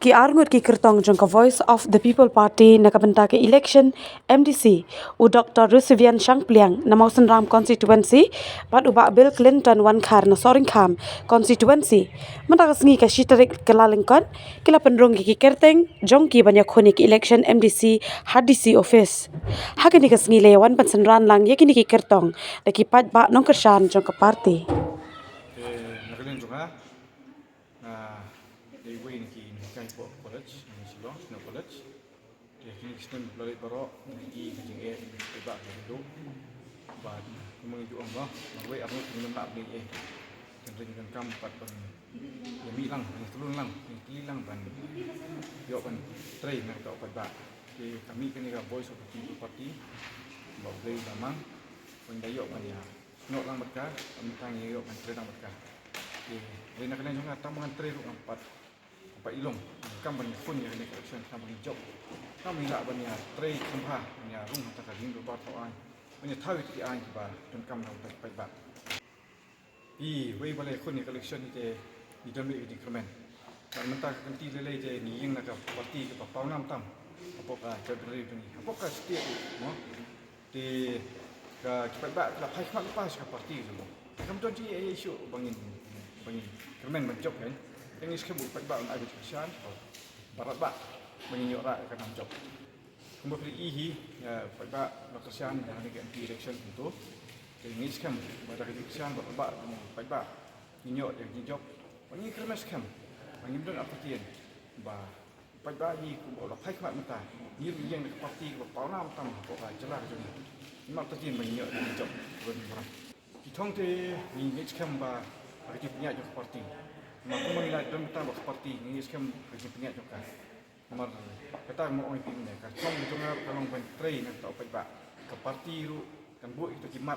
ki arngut ki kertong jongka Voice of the People Party nakabenta ke election MDC u Dr. Rusivian Shangpliang na Mausan Ram constituency pat ubak Bill Clinton wan khar na Soringham constituency mentak sengi ka shitarik kelalengkon kila penrung ki kerteng jongki banyak khonik election MDC HDC office hakini ka sengi lewan pansenran lang yakini ki kertong daki pat ba nongkershan jongka party Nagaling juga na ibu ini kan college ni Silong Snow College dia kini sistem belajar baru di kecing ibak itu bad mengidu Allah mawe aku minum nak ni dengan kam pat pen yang hilang yang turun lang yang hilang ban yo ban train nak tau pat di kami kini ka Voice of the People Party bawa beli lamang pendayok ban ya no lang berkah kami tangi yo ban train lang berkah di nak kena juga tambangan train empat ilong kam ban pun yang ni collection kam ban job kami nak ban ya train sampah ya rung tak kading do bar tau ai ban ya tahu ti ai ba dan kam nak pat ba wei balai kun ni collection ni te di dalam di kermen dan mentah kanti lele te ni yang nak parti ke pau nam tam apakah Februari ni apakah setiap mo di ka cepat ba la pai mak lepas ke parti tu kam tu di isu bangin kermen menjob kan ini sekebut pat ba nak education barat ba menyiok rak ke nam job kemudian ihi pat ba education dan ni anti election itu ini skam pada education barat pat ba menyiok yang job ini kermen skam bangin don apatien ba pat ba ni ku la pai mak mata ni yang ke parti ke pau nam tam ko jelas tu ni mak parti menyiok yang job berang kitong te ni skam ba kerja penyak jok parti. Mak menilai dan kita bak parti ni sekarang kerja penyak jok kan. Nomor kata mau orang pilih ni. Kalau kita nak kalau menteri nak tahu apa ke parti ru kan buat itu kimat.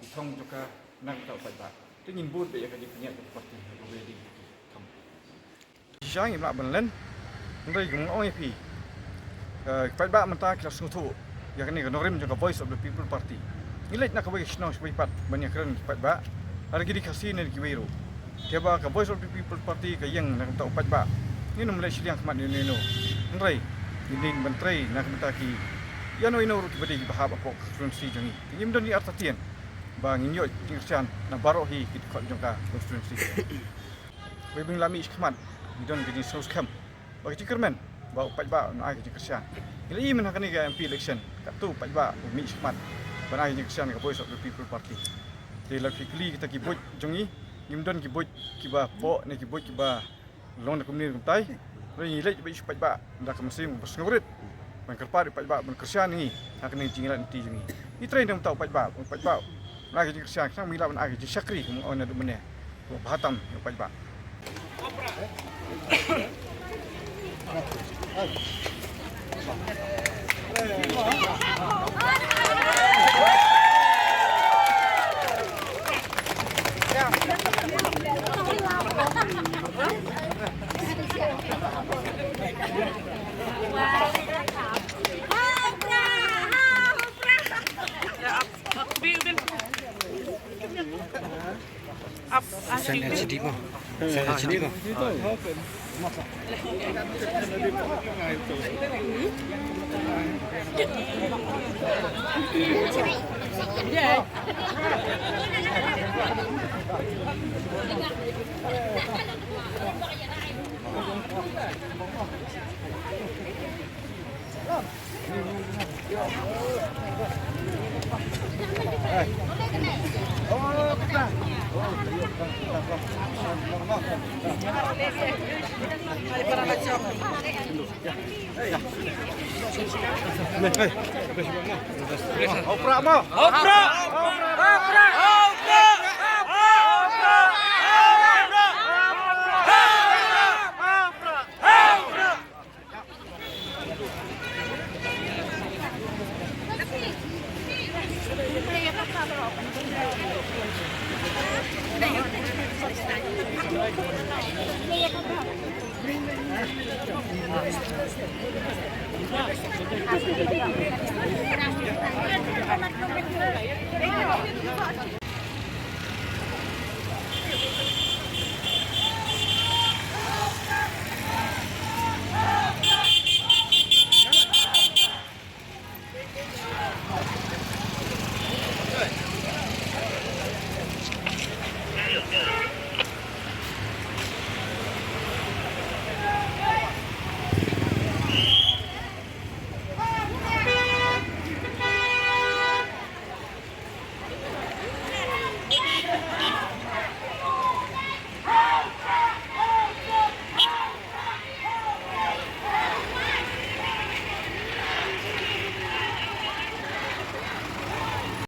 Kita juga nak tahu apa. Itu nyebut dia kerja penyak jok parti. Boleh di. Siang ini nak belen. Menteri orang orang pilih. Apa mentah kita suatu. Yang ni kan orang juga Voice of the People Party. Nilai nak kawai senang supaya banyak keren apa. Hari ini kasih ni kiwiru. Tiba ke Voice of the People Party ke yang nak tahu pat ba. Ini nomor siang kemat ni no. Menteri, ini menteri nak minta ki. Ya no ino rut beri bahab apa konstitusi jangi. Ini mendon ni artian. Bang inyo tingsian na barohi kit kod jongka konstitusi. Bebing lami kemat. Mendon gini sos kam. Bagi cikermen bau pat ba na ai cikersian. Ini men hakani ke MP election. Katu pat ba mi kemat. Ban ai cikersian ke Voice of the People Party. Jadi lagi kali kita kibut jongi, imdon kibut kiba po, ni kibut kiba long nak kumni kumtai, ni lek kiba isu pajba, dah kemesim bersngurit, mengkerpar pajba, mengkersian ni, nak ni jingilan nanti jongi. Ni train yang tahu pajba, lagi kersian, kita mila ban agi syakri, orang ada mana, bahatam pajba. Sana sedih kok. Sana sedih kok. Opera mo. Thank you.